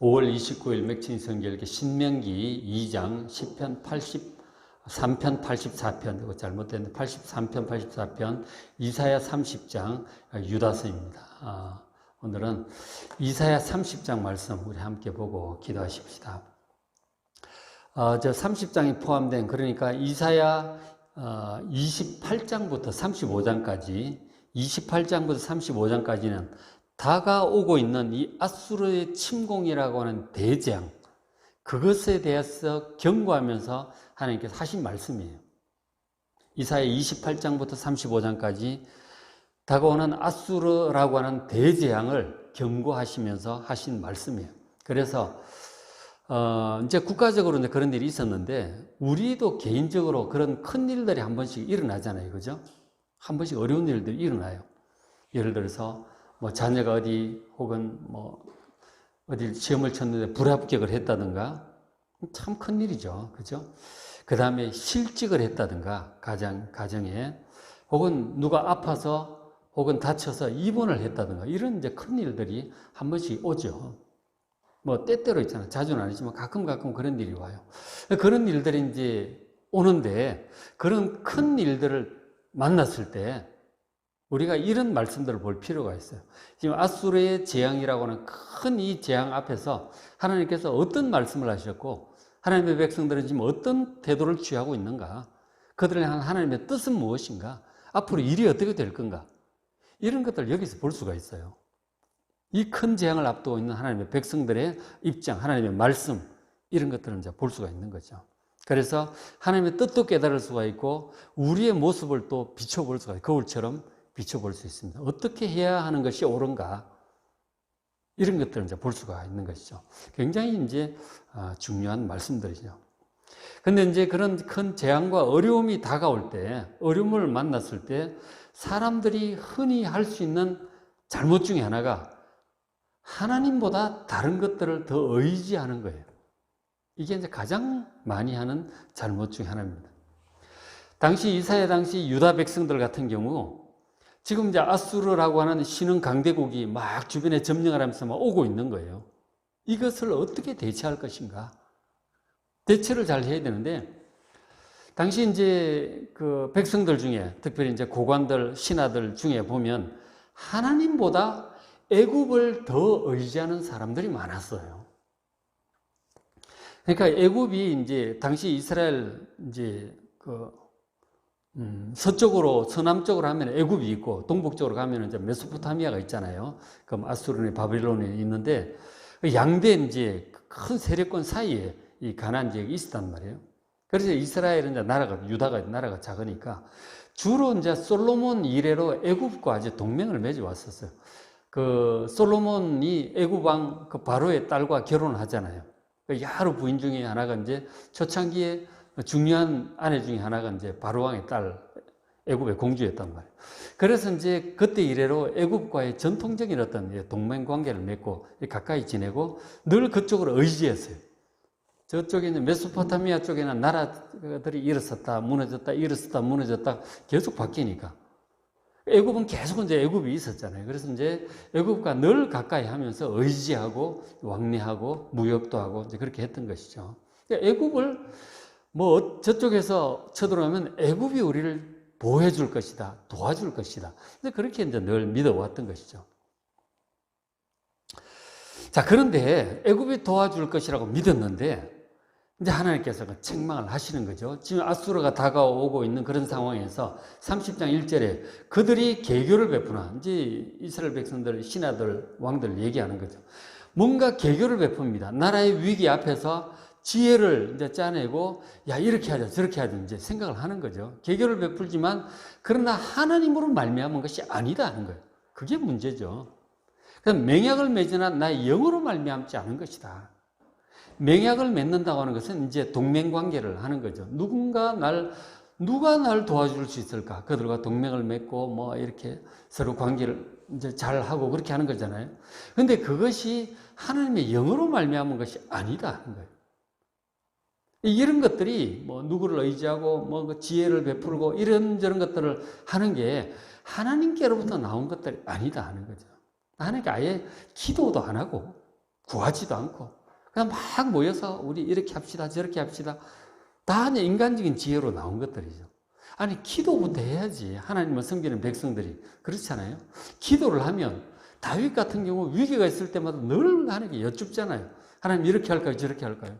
5월 29일 맥주인 성결기 신명기 2장 10편 83편 84편 이거 잘못됐네 83편 84편 이사야 30장 유다서입니다. 오늘은 이사야 30장 말씀 우리 함께 보고 기도하십시다. 저 30장이 포함된 그러니까 이사야 28장부터 35장까지 28장부터 35장까지는 다가오고 있는 이 아수르의 침공이라고 하는 대재앙, 그것에 대해서 경고하면서 하나님께서 하신 말씀이에요. 이사야 28장부터 35장까지 다가오는 아수르라고 하는 대재앙을 경고하시면서 하신 말씀이에요. 그래서 이제 국가적으로 이제 그런 일이 있었는데 우리도 개인적으로 그런 큰 일들이 한 번씩 일어나잖아요, 그죠? 한 번씩 어려운 일들이 일어나요. 예를 들어서 뭐 자녀가 어디 혹은 뭐 어디 시험을 쳤는데 불합격을 했다든가 참 큰 일이죠, 그죠? 그 다음에 실직을 했다든가 가정에 혹은 누가 아파서 혹은 다쳐서 입원을 했다든가 이런 이제 큰 일들이 한 번씩 오죠. 뭐 때때로 있잖아요. 자주는 아니지만 가끔 그런 일이 와요. 그런 일들이 이제 오는데 그런 큰 일들을 만났을 때 우리가 이런 말씀들을 볼 필요가 있어요. 지금 아수르의 재앙이라고 하는 큰 이 재앙 앞에서 하나님께서 어떤 말씀을 하셨고 하나님의 백성들은 지금 어떤 태도를 취하고 있는가? 그들을 향한 하나님의 뜻은 무엇인가? 앞으로 일이 어떻게 될 건가? 이런 것들을 여기서 볼 수가 있어요. 이 큰 재앙을 앞두고 있는 하나님의 백성들의 입장, 하나님의 말씀 이런 것들을 이제 볼 수가 있는 거죠. 그래서 하나님의 뜻도 깨달을 수가 있고 우리의 모습을 또 비춰볼 수가 있어요. 거울처럼 비춰볼 수 있습니다. 어떻게 해야 하는 것이 옳은가? 이런 것들을 이제 볼 수가 있는 것이죠. 굉장히 이제 중요한 말씀들이죠. 근데 이제 그런 큰 재앙과 어려움이 다가올 때, 어려움을 만났을 때 사람들이 흔히 할 수 있는 잘못 중에 하나가 하나님보다 다른 것들을 더 의지하는 거예요. 이게 이제 가장 많이 하는 잘못 중에 하나입니다. 당시 이사야 당시 유다 백성들 같은 경우 지금 이제 아수르라고 하는 신흥 강대국이 막 주변에 점령을 하면서 막 오고 있는 거예요. 이것을 어떻게 대처할 것인가? 대처를 잘 해야 되는데, 당시 이제 그 백성들 중에, 특별히 이제 고관들, 신하들 중에 보면 하나님보다 애굽을 더 의지하는 사람들이 많았어요. 그러니까 애굽이 이제 당시 이스라엘 이제 서쪽으로, 서남쪽으로 하면 애굽이 있고, 동북쪽으로 가면 이제 메소포타미아가 있잖아요. 그럼 아수르니 바빌론이 있는데, 양대 이제 큰 세력권 사이에 이 가나안 지역이 있었단 말이에요. 그래서 이스라엘은 이제 유다가 나라가 작으니까, 주로 이제 솔로몬 이래로 애굽과 아주 동맹을 맺어 왔었어요. 그 솔로몬이 애굽 왕 그 바로의 딸과 결혼을 하잖아요. 여러 부인 중에 하나가 이제 초창기에 중요한 아내 중에 하나가 이제 바로 왕의 딸, 애굽의 공주였단 말이에요. 그래서 이제 그때 이래로 애굽과의 전통적인 어떤 동맹 관계를 맺고 가까이 지내고 늘 그쪽으로 의지했어요. 저쪽에 이제 메소포타미아 쪽에는 나라들이 일어섰다, 무너졌다, 일어섰다, 무너졌다 계속 바뀌니까. 애굽은 계속 이제 애굽이 있었잖아요. 그래서 이제 애굽과 늘 가까이 하면서 의지하고 왕래하고 무역도 하고 이제 그렇게 했던 것이죠. 애굽을 뭐 저쪽에서 쳐들어오면 애굽이 우리를 보호해 줄 것이다, 도와줄 것이다. 그렇게 이제 늘 믿어왔던 것이죠. 자, 그런데 애굽이 도와줄 것이라고 믿었는데 이제 하나님께서 책망을 하시는 거죠. 지금 아수르가 다가오고 있는 그런 상황에서 30장 1절에 그들이 개교를 베푸나, 이제 이스라엘 백성들, 신하들, 왕들 얘기하는 거죠. 뭔가 개교를 베풉니다. 나라의 위기 앞에서 지혜를 이제 짜내고, 야, 이렇게 하자, 저렇게 하자, 이제 생각을 하는 거죠. 개교를 베풀지만, 그러나 하나님으로 말미암은 것이 아니다 하는 거예요. 그게 문제죠. 그럼 맹약을 맺으나 나의 영으로 말미암지 않은 것이다. 맹약을 맺는다고 하는 것은 이제 동맹 관계를 하는 거죠. 누가 날 도와줄 수 있을까? 그들과 동맹을 맺고 뭐 이렇게 서로 관계를 이제 잘 하고 그렇게 하는 거잖아요. 그런데 그것이 하나님의 영으로 말미암은 것이 아니다 하는 거예요. 이런 것들이 뭐 누구를 의지하고 뭐 지혜를 베풀고 이런저런 것들을 하는 게 하나님께로부터 나온 것들이 아니다 하는 거죠. 하나님께 아예 기도도 안 하고 구하지도 않고 그냥 막 모여서 우리 이렇게 합시다 저렇게 합시다. 다 인간적인 지혜로 나온 것들이죠. 아니 기도부터 해야지. 하나님을 섬기는 백성들이 그렇잖아요. 기도를 하면 다윗 같은 경우 위기가 있을 때마다 늘 하나님께 여쭙잖아요. 하나님 이렇게 할까요 저렇게 할까요.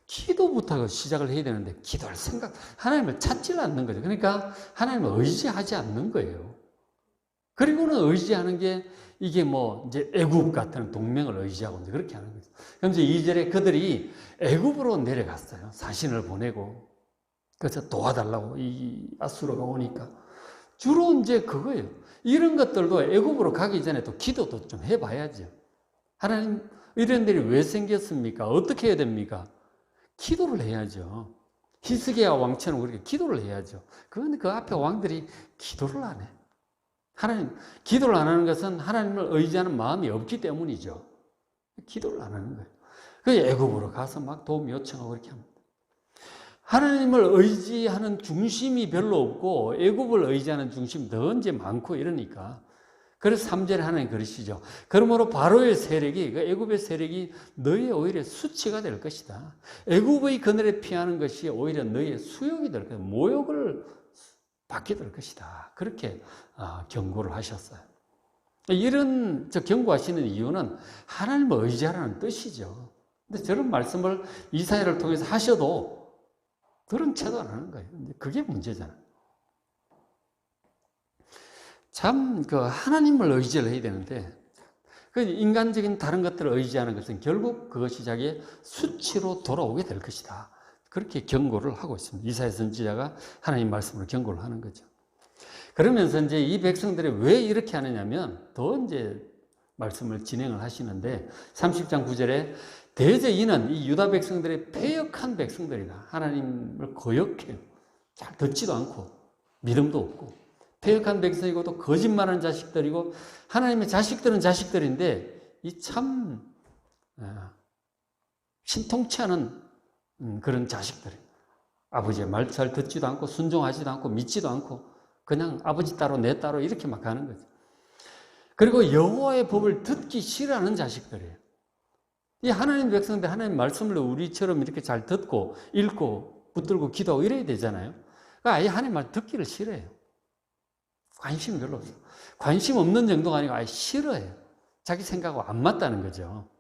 기도부터 시작을 해야 되는데 기도할 생각, 하나님을 찾지를 않는 거죠. 그러니까 하나님을 의지하지 않는 거예요. 그리고는 의지하는 게 이게 뭐 이제 애굽 같은 동맹을 의지하고 이제 그렇게 하는 거죠. 그럼 이제 2절에 그들이 애굽으로 내려갔어요. 사신을 보내고. 그래서 도와달라고 이 아수르가 오니까. 주로 이제 그거예요. 이런 것들도 애굽으로 가기 전에 또 기도도 좀 해봐야죠. 하나님 이런 일이 왜 생겼습니까? 어떻게 해야 됩니까? 기도를 해야죠. 히스기야 왕처럼 그렇게 기도를 해야죠. 그건 그 앞에 왕들이 기도를 안 해. 하나님, 기도를 안 하는 것은 하나님을 의지하는 마음이 없기 때문이죠. 기도를 안 하는 거예요. 그 애굽으로 가서 막 도움 요청하고 그렇게 합니다. 하나님을 의지하는 중심이 별로 없고 애굽을 의지하는 중심이 더 이제 많고 이러니까. 그래서 3절에 하나님 그러시죠. 그러므로 바로의 세력이, 그 애굽의 세력이 너희의 오히려 수치가 될 것이다. 애굽의 그늘에 피하는 것이 오히려 너희의 수욕이 될 것이다. 모욕을 받게 될 것이다. 그렇게 경고를 하셨어요. 이런 경고하시는 이유는 하나님을 의지하라는 뜻이죠. 근데 저런 말씀을 이사야를 통해서 하셔도 그런 채도 안 하는 거예요. 그게 문제잖아요. 참, 하나님을 의지를 해야 되는데, 인간적인 다른 것들을 의지하는 것은 결국 그것이 자기의 수치로 돌아오게 될 것이다. 그렇게 경고를 하고 있습니다. 이사야 선지자가 하나님 말씀으로 경고를 하는 거죠. 그러면서 이제 이 백성들이 왜 이렇게 하느냐면, 더 이제 말씀을 진행을 하시는데, 30장 9절에 대저 이는 이 유다 백성들의 패역한 백성들이다. 하나님을 거역해요. 잘 듣지도 않고, 믿음도 없고. 패역한 백성이고 또 거짓말하는 자식들이고 하나님의 자식들은 자식들인데 이 참 신통치 않은 그런 자식들이에요. 아버지의 말 잘 듣지도 않고 순종하지도 않고 믿지도 않고 그냥 아버지 따로 내 따로 이렇게 막 가는 거죠. 그리고 여호와의 법을 듣기 싫어하는 자식들이에요. 이 하나님 백성들 하나님 말씀을 우리처럼 이렇게 잘 듣고 읽고 붙들고 기도하고 이래야 되잖아요. 그러니까 아예 하나님 말 듣기를 싫어해요. 관심이 별로 없어요. 관심 없는 정도가 아니고 아예 싫어해요. 자기 생각하고 안 맞다는 거죠.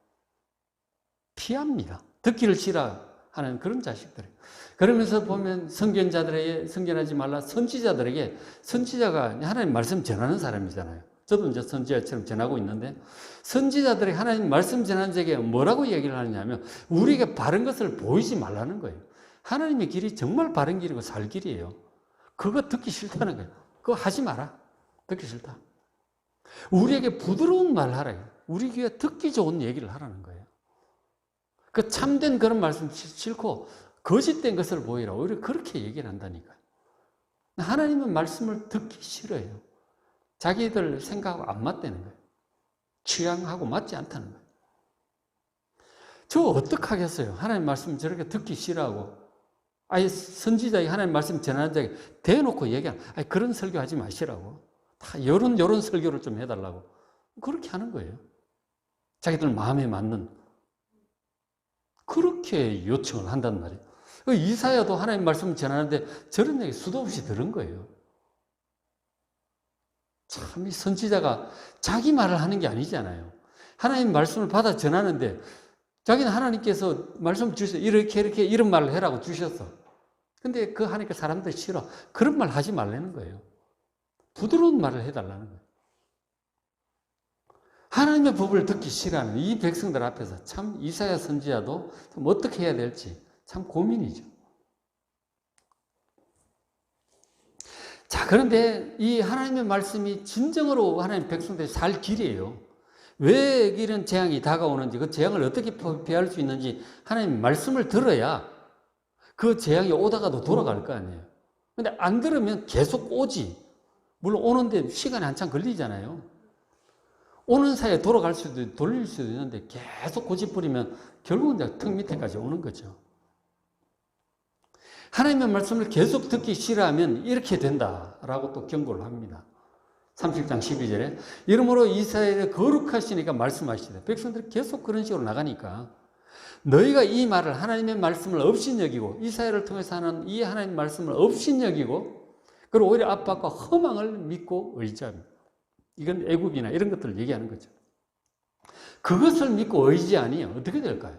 피합니다. 듣기를 싫어하는 그런 자식들이에요. 그러면서 보면 선견자들에게 선견하지 말라 선지자들에게 선지자가 하나님 말씀 전하는 사람이잖아요. 저도 이제 선지자처럼 전하고 있는데 선지자들에게 하나님 말씀 전하는 자에게 뭐라고 얘기를 하느냐면 우리에게 바른 것을 보이지 말라는 거예요. 하나님의 길이 정말 바른 길이고 살 길이에요. 그거 듣기 싫다는 거예요. 그거 하지 마라. 듣기 싫다. 우리에게 부드러운 말 하래요. 우리 귀에 듣기 좋은 얘기를 하라는 거예요. 그 참된 그런 말씀 싫고 거짓된 것을 보이라. 오히려 그렇게 얘기를 한다니까요. 하나님은 말씀을 듣기 싫어해요. 자기들 생각하고 안 맞다는 거예요. 취향하고 맞지 않다는 거예요. 저 어떡하겠어요? 하나님 말씀 저렇게 듣기 싫어하고 아예 선지자에게 하나님 말씀 전하는 자에게 대놓고 얘기하는 그런 설교하지 마시라고. 다 요런 설교를 좀 해달라고. 그렇게 하는 거예요. 자기들 마음에 맞는 그렇게 요청을 한단 말이에요. 이사야도 하나님 말씀을 전하는데 저런 얘기 수도 없이 들은 거예요. 참 이 선지자가 자기 말을 하는 게 아니잖아요. 하나님 말씀을 받아 전하는데 자기는 하나님께서 말씀 주셔서 이렇게 이런 말을 해라고 주셨어. 근데 그 하니까 사람들이 싫어. 그런 말 하지 말라는 거예요. 부드러운 말을 해달라는 거예요. 하나님의 법을 듣기 싫어하는 이 백성들 앞에서 참 이사야 선지자도 참 어떻게 해야 될지 참 고민이죠. 자, 그런데 이 하나님의 말씀이 진정으로 하나님 백성들이 살 길이에요. 왜 이런 재앙이 다가오는지, 그 재앙을 어떻게 피할 수 있는지 하나님 말씀을 들어야 그 재앙이 오다가도 돌아갈 거 아니에요. 근데 안 들으면 계속 오지. 물론 오는데 시간이 한참 걸리잖아요. 오는 사이에 돌릴 수도 있는데 계속 고집부리면 결국은 이제 턱 밑에까지 오는 거죠. 하나님의 말씀을 계속 듣기 싫어하면 이렇게 된다라고 또 경고를 합니다. 30장 12절에 이러므로 이스라엘의 거룩하시니까 말씀하시되 백성들이 계속 그런 식으로 나가니까 너희가 이 말을 하나님의 말씀을 업신여기고 이스라엘을 통해서 하는 이 하나님의 말씀을 업신여기고 그리고 오히려 압박과 허망을 믿고 의지합니다. 이건 애굽이나 이런 것들을 얘기하는 거죠. 그것을 믿고 의지 아니에요. 어떻게 될까요?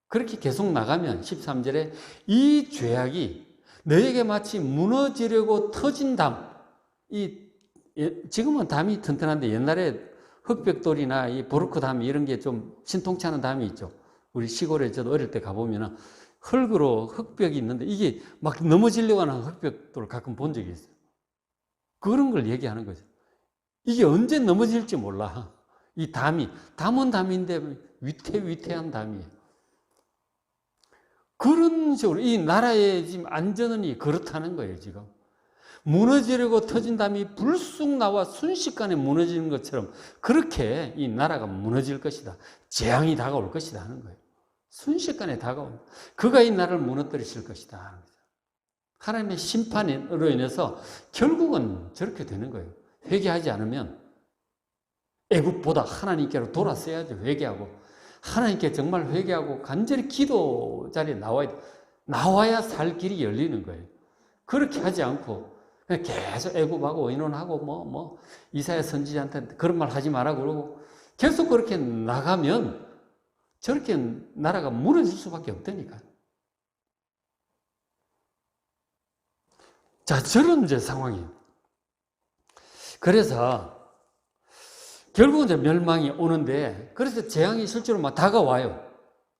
그렇게 계속 나가면 13절에 이 죄악이 너에게 마치 무너지려고 터진 담, 지금은 담이 튼튼한데 옛날에 흑벽돌이나 이 보르크 담 이런 게 좀 신통치 않은 담이 있죠. 우리 시골에 저도 어릴 때 가보면 흙으로 흑벽이 있는데 이게 막 넘어지려고 하는 흑벽돌을 가끔 본 적이 있어요. 그런 걸 얘기하는 거죠. 이게 언제 넘어질지 몰라. 이 담은 담인데 위태위태한 담이에요. 그런 식으로 이 나라의 지금 안전이 그렇다는 거예요, 지금. 무너지려고 터진 담이 불쑥 나와 순식간에 무너지는 것처럼 그렇게 이 나라가 무너질 것이다. 재앙이 다가올 것이다 하는 거예요. 순식간에 다가온다. 그가 이 나라를 무너뜨리실 것이다. 하나님의 심판으로 인해서 결국은 저렇게 되는 거예요. 회개하지 않으면 애굽보다 하나님께로 돌아서야죠. 회개하고 하나님께 정말 회개하고 간절히 기도 자리에 나와야 살 길이 열리는 거예요. 그렇게 하지 않고 그냥 계속 애굽하고 의논하고 이사야 선지자한테 그런 말 하지 마라 그러고 계속 그렇게 나가면 저렇게 나라가 무너질 수밖에 없다니까요. 자, 저런 이제 상황이에요. 그래서 결국은 이제 멸망이 오는데, 그래서 재앙이 실제로 막 다가와요.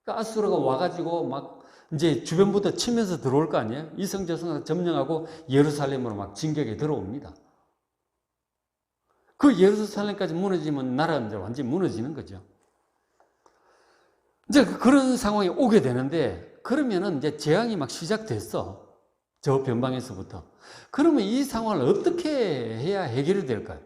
그러니까 아수르가 와가지고 막 이제 주변부터 치면서 들어올 거 아니에요? 이성저성 점령하고 예루살렘으로 막 진격에 들어옵니다. 그 예루살렘까지 무너지면 나라는 이제 완전히 무너지는 거죠. 이제 그런 상황이 오게 되는데, 그러면은 이제 재앙이 막 시작됐어. 저 변방에서부터. 그러면 이 상황을 어떻게 해야 해결이 될까요?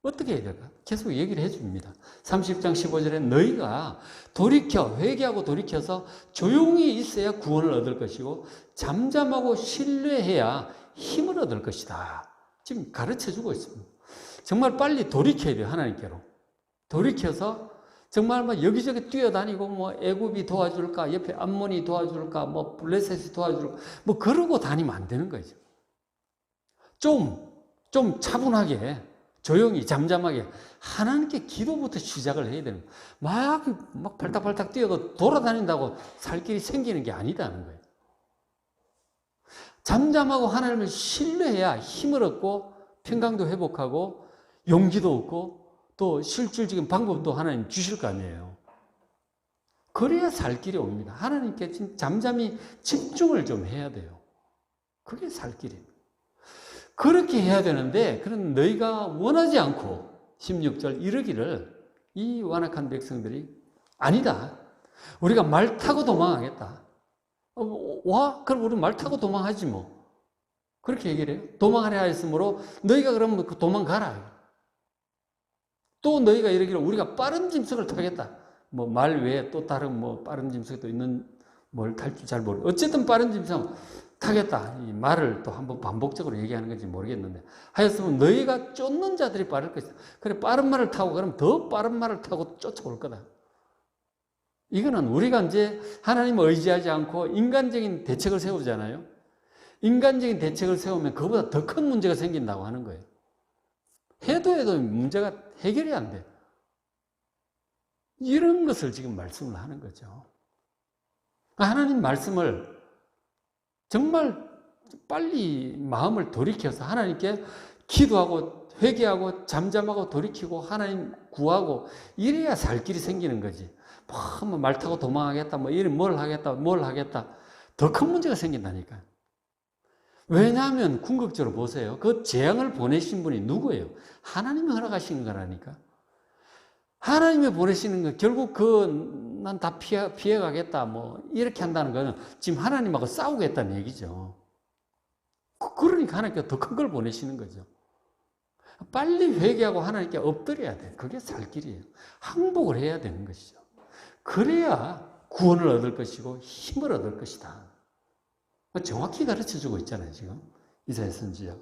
어떻게 해야 될까? 계속 얘기를 해줍니다. 30장 15절에 너희가 돌이켜, 회개하고 돌이켜서 조용히 있어야 구원을 얻을 것이고 잠잠하고 신뢰해야 힘을 얻을 것이다. 지금 가르쳐주고 있습니다. 정말 빨리 돌이켜야 돼요, 하나님께로. 돌이켜서 정말 막 여기저기 뛰어다니고 애굽이 도와줄까, 옆에 암몬이 도와줄까, 블레셋이 도와줄까, 그러고 다니면 안 되는 거죠. 좀 차분하게, 조용히, 잠잠하게 하나님께 기도부터 시작을 해야 되는 거예요. 막 발딱발딱 뛰어도 돌아다닌다고 살 길이 생기는 게 아니다는 거예요. 잠잠하고 하나님을 신뢰해야 힘을 얻고 평강도 회복하고 용기도 얻고 또 실질적인 방법도 하나님 주실 거 아니에요. 그래야 살 길이 옵니다. 하나님께 잠잠히 집중을 좀 해야 돼요. 그게 살 길입니다. 그렇게 해야 되는데 그런 너희가 원하지 않고 16절 이르기를 이 완악한 백성들이 아니다. 우리가 말 타고 도망하겠다. 와? 그럼 우리 말 타고 도망하지 뭐. 그렇게 얘기를 해요. 도망하려 하였으므로 너희가 그러면 도망가라. 또 너희가 이르기를 우리가 빠른 짐승을 타겠다. 말 외에 또 다른 빠른 짐승이 또 있는 뭘 탈 줄 잘 모르고 어쨌든 빠른 짐승 타겠다. 이 말을 또 한번 반복적으로 얘기하는 건지 모르겠는데 하였으면 너희가 쫓는 자들이 빠를 것이다. 그래 빠른 말을 타고 그러면 더 빠른 말을 타고 쫓아올 거다. 이거는 우리가 이제 하나님을 의지하지 않고 인간적인 대책을 세우잖아요. 인간적인 대책을 세우면 그보다 더 큰 문제가 생긴다고 하는 거예요. 해도 문제가 해결이 안 돼. 이런 것을 지금 말씀을 하는 거죠. 하나님 말씀을 정말 빨리 마음을 돌이켜서 하나님께 기도하고 회개하고 잠잠하고 돌이키고 하나님 구하고 이래야 살 길이 생기는 거지. 말 타고 도망하겠다, 뭘 하겠다. 더 큰 문제가 생긴다니까요. 왜냐하면 궁극적으로 보세요. 그 재앙을 보내신 분이 누구예요? 하나님이 허락하시는 거라니까. 하나님이 보내시는 거 결국 난 다 피해가겠다 이렇게 한다는 거는 지금 하나님하고 싸우겠다는 얘기죠. 그러니까 하나님께서 더 큰 걸 보내시는 거죠. 빨리 회개하고 하나님께 엎드려야 돼. 그게 살 길이에요. 항복을 해야 되는 것이죠. 그래야 구원을 얻을 것이고 힘을 얻을 것이다. 정확히 가르쳐주고 있잖아요, 지금 이사야 선지자.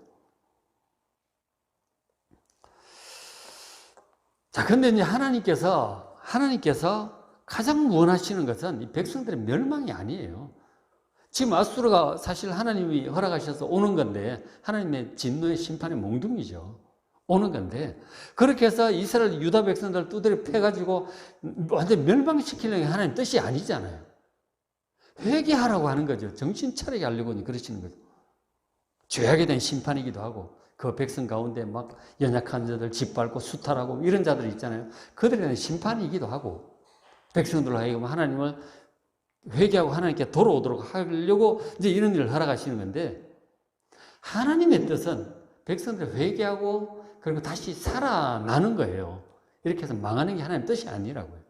자, 근데 이제 하나님께서 가장 원하시는 것은 이 백성들의 멸망이 아니에요. 지금 아수르가 사실 하나님이 허락하셔서 오는 건데, 하나님의 진노의 심판의 몽둥이죠. 오는 건데, 그렇게 해서 이스라엘 유다 백성들 두드려 패가지고 완전 멸망시키려는 게 하나님 뜻이 아니잖아요. 회개하라고 하는 거죠. 정신 차리게 하려고 그러시는 거죠. 죄악에 대한 심판이기도 하고, 그 백성 가운데 막 연약한 자들 짓밟고 수탈하고 이런 자들이 있잖아요. 그들에 대한 심판이기도 하고, 백성들로 하여금 하나님을 회개하고 하나님께 돌아오도록 하려고 이제 이런 일을 허락하시는 건데, 하나님의 뜻은 백성들 회개하고 그리고 다시 살아나는 거예요. 이렇게 해서 망하는 게 하나님의 뜻이 아니라고요.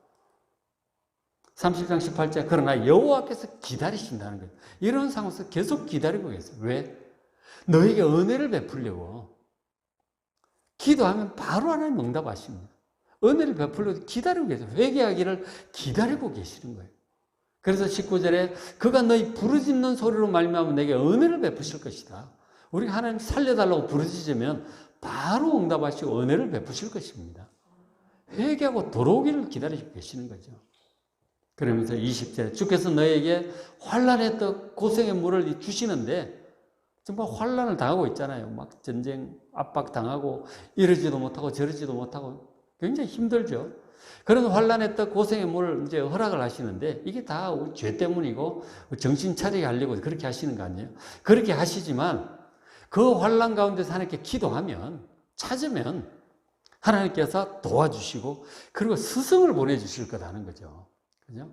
30장 18절, 그러나 여호와께서 기다리신다는 거예요. 이런 상황에서 계속 기다리고 계세요. 왜? 너에게 은혜를 베풀려고. 기도하면 바로 하나님 응답하십니다. 은혜를 베풀려고 기다리고 계세요. 회개하기를 기다리고 계시는 거예요. 그래서 19절에 그가 너희 부르짖는 소리로 말미암아 내게 은혜를 베푸실 것이다. 우리가 하나님 살려달라고 부르짖으면 바로 응답하시고 은혜를 베푸실 것입니다. 회개하고 돌아오기를 기다리고 계시는 거죠. 그러면서 20절에 주께서 너에게 환난의 떡 고생의 물을 주시는데, 정말 환난을 당하고 있잖아요. 막 전쟁 압박 당하고 이러지도 못하고 저러지도 못하고 굉장히 힘들죠. 그런 환난의 떡 고생의 물을 이제 허락을 하시는데, 이게 다 죄 때문이고 정신 차리게 하려고 그렇게 하시는 거 아니에요? 그렇게 하시지만 그 환난 가운데서 하나님께 기도하면, 찾으면 하나님께서 도와주시고 그리고 스승을 보내주실 거라는 거죠. 그죠?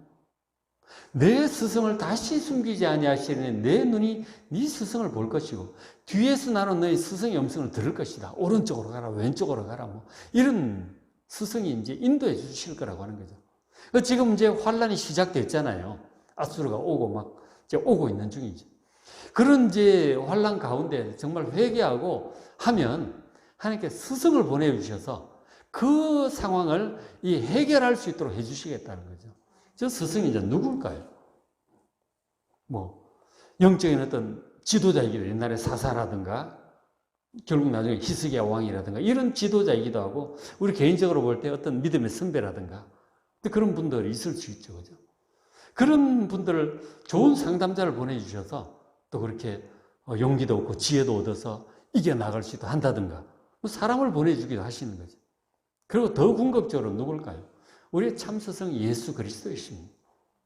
내 스승을 다시 숨기지 아니하시려니 내 눈이 네 스승을 볼 것이고 뒤에서 나는 너희 스승의 음성을 들을 것이다. 오른쪽으로 가라, 왼쪽으로 가라, 뭐 이런 스승이 이제 인도해 주실 거라고 하는 거죠. 지금 이제 환란이 시작됐잖아요. 아수르가 오고 막 이제 오고 있는 중이죠. 그런 이제 환란 가운데 정말 회개하고 하면 하나님께 스승을 보내주셔서 그 상황을 해결할 수 있도록 해주시겠다는 거죠. 저 스승이 이제 누굴까요? 뭐 영적인 어떤 지도자이기도, 옛날에 사사라든가 결국 나중에 히스기야 왕이라든가 이런 지도자이기도 하고, 우리 개인적으로 볼 때 어떤 믿음의 선배라든가 그런 분들이 있을 수 있죠. 그죠? 그런 분들을 좋은 상담자를 보내주셔서 또 그렇게 용기도 얻고 지혜도 얻어서 이겨나갈 수 있도록 한다든가, 사람을 보내주기도 하시는 거죠. 그리고 더 궁극적으로 누굴까요? 우리의 참 스승 예수 그리스도이십니다.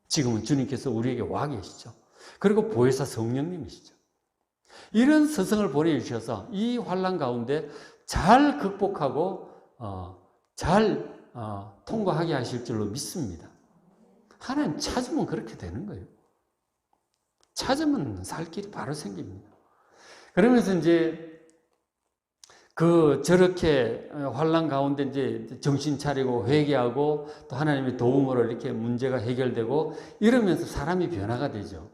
지금은 주님께서 우리에게 와 계시죠. 그리고 보혜사 성령님이시죠. 이런 스승을 보내주셔서 이 환난 가운데 잘 극복하고 잘 통과하게 하실 줄로 믿습니다. 하나님 찾으면 그렇게 되는 거예요. 찾으면 살 길이 바로 생깁니다. 그러면서 이제 저렇게 환난 가운데 이제 정신 차리고 회개하고 또 하나님의 도움으로 이렇게 문제가 해결되고 이러면서 사람이 변화가 되죠.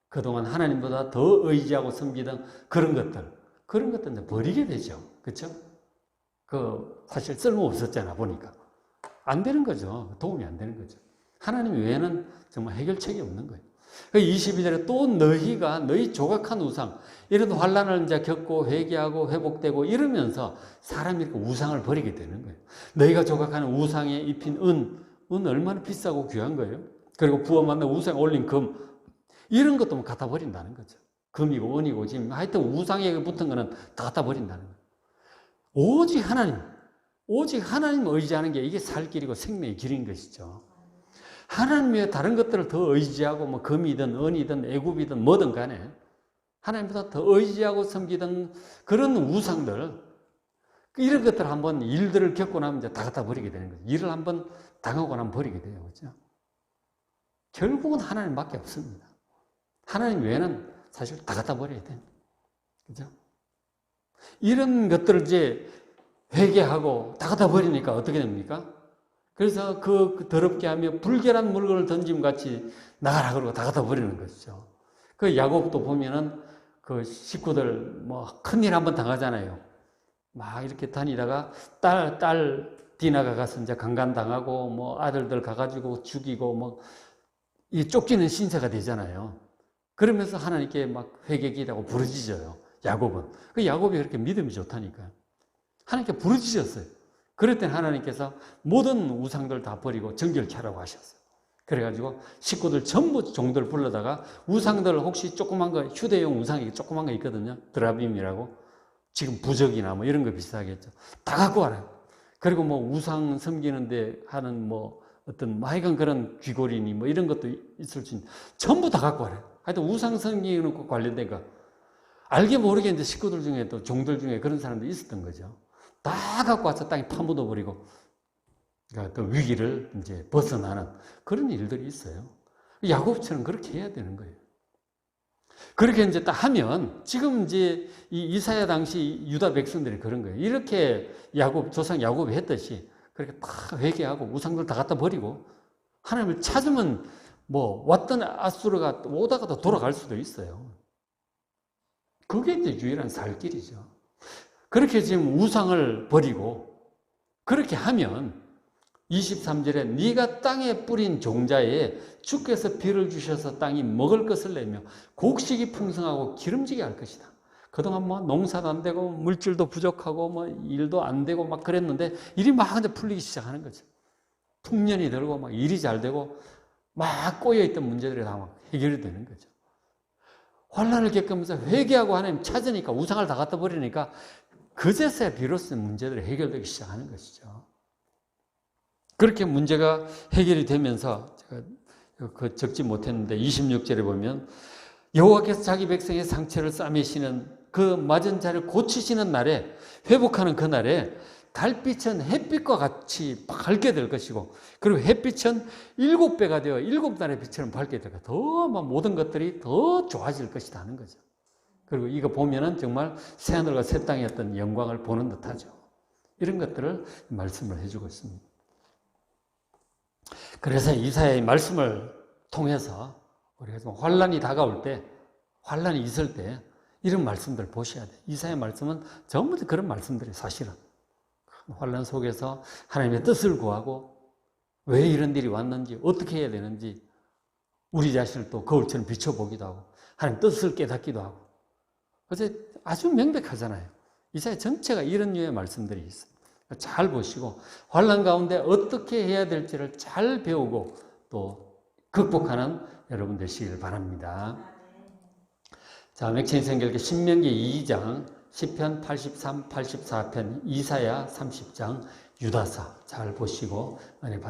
그동안 하나님보다 더 의지하고 섬기던 그런 것들 이제 버리게 되죠. 그렇죠? 사실 쓸모 없었잖아, 보니까. 안 되는 거죠. 도움이 안 되는 거죠. 하나님 외에는 정말 해결책이 없는 거예요. 22절에 또 너희 조각한 우상, 이런 환란을 이제 겪고 회개하고 회복되고 이러면서 사람이 이렇게 우상을 버리게 되는 거예요. 너희가 조각하는 우상에 입힌 은 얼마나 비싸고 귀한 거예요. 그리고 부어 만든 우상에 올린 금, 이런 것도 갖다 버린다는 거죠. 금이고 은이고 지금 하여튼 우상에 붙은 거는 다 갖다 버린다는 거예요. 오직 하나님 의지하는 게 이게 살 길이고 생명의 길인 것이죠. 하나님 외에 다른 것들을 더 의지하고 뭐 금이든 은이든 애굽이든 뭐든 간에 하나님보다 더 의지하고 섬기던 그런 우상들, 이런 것들 한번 일들을 겪고 나면 이제 다 갖다 버리게 되는 거죠. 일을 한번 당하고 나면 버리게 돼요. 그렇죠? 결국은 하나님밖에 없습니다. 하나님 외에는 사실 다 갖다 버려야 돼요. 그죠? 이런 것들을 이제 회개하고 다 갖다 버리니까 어떻게 됩니까? 그래서 그 더럽게 하며 불결한 물건을 던짐 같이 나가라 그러고 다 갖다 버리는 것이죠. 그 야곱도 보면은 그 식구들 뭐 큰일 한번 당하잖아요. 막 이렇게 다니다가 딸 디나가 가서 이제 강간당하고 뭐 아들들 가가지고 죽이고 뭐 이 쫓기는 신세가 되잖아요. 그러면서 하나님께 막 회개기라고 부르짖어요. 야곱은. 그 야곱이 그렇게 믿음이 좋다니까요. 하나님께 부르짖었어요. 그럴 땐 하나님께서 모든 우상들 다 버리고 정결케 하라고 하셨어요. 그래가지고 식구들 전부 종들 불러다가 우상들 혹시 조그만 거, 휴대용 우상이 조그만 거 있거든요. 드라빔이라고. 지금 부적이나 뭐 이런 거 비슷하겠죠. 다 갖고 와라. 그리고 뭐 우상 섬기는데 하는 뭐 어떤 하여간 그런 귀고리니 뭐 이런 것도 있을 수 있는 전부 다 갖고 와라. 하여튼 우상 섬기는 거 관련된 거. 알게 모르게 이제 식구들 중에 또 종들 중에 그런 사람도 있었던 거죠. 다 갖고 와서 땅에 파묻어 버리고 그러니까 또 위기를 이제 벗어나는 그런 일들이 있어요. 야곱처럼 그렇게 해야 되는 거예요. 그렇게 이제 딱 하면 지금 이제 이 이사야 당시 유다 백성들이 그런 거예요. 이렇게 조상 야곱이 했듯이 그렇게 다 회개하고 우상들 다 갖다 버리고 하나님을 찾으면 뭐 왔던 아수르가 오다가 또 돌아갈 수도 있어요. 그게 이제 유일한 살 길이죠. 그렇게 지금 우상을 버리고 그렇게 하면 23절에 네가 땅에 뿌린 종자에 주께서 비를 주셔서 땅이 먹을 것을 내며 곡식이 풍성하고 기름지게 할 것이다. 그동안 뭐 농사도 안 되고 물질도 부족하고 뭐 일도 안 되고 막 그랬는데 일이 막 이제 풀리기 시작하는 거죠. 풍년이 들고 막 일이 잘 되고 막 꼬여있던 문제들이 다 막 해결이 되는 거죠. 환난을 겪으면서 회개하고 하나님 찾으니까 우상을 다 갖다 버리니까 그제서야 비로소 문제들이 해결되기 시작하는 것이죠. 그렇게 문제가 해결이 되면서 제가 그 적지 못했는데 26절에 보면 여호와께서 자기 백성의 상처를 싸매시는 그 맞은 자를 고치시는 날에 회복하는 그 날에 달빛은 햇빛과 같이 밝게 될 것이고 그리고 햇빛은 7배가 되어 7날의 빛처럼 밝게 될 것이다. 더 모든 것들이 더 좋아질 것이다 하는 거죠. 그리고 이거 보면은 정말 새하늘과 새 땅의 어떤 영광을 보는 듯하죠. 이런 것들을 말씀을 해주고 있습니다. 그래서 이사야의 말씀을 통해서 우리가 좀 환란이 다가올 때, 환란이 있을 때 이런 말씀들 보셔야 돼요. 이사야의 말씀은 전부 다 그런 말씀들이 사실은 환란 속에서 하나님의 뜻을 구하고 왜 이런 일이 왔는지 어떻게 해야 되는지 우리 자신을 또 거울처럼 비춰보기도 하고 하나님 뜻을 깨닫기도 하고 그래서 아주 명백하잖아요. 이사야 전체가 이런 류의 말씀들이 있어요. 잘 보시고 환난 가운데 어떻게 해야 될지를 잘 배우고 또 극복하는 여러분 되시길 바랍니다. 자, 맥체인 성결교 신명기 2장, 시편 83, 84편, 이사야 30장, 유다서 잘 보시고 은혜 받으시기 바랍니다.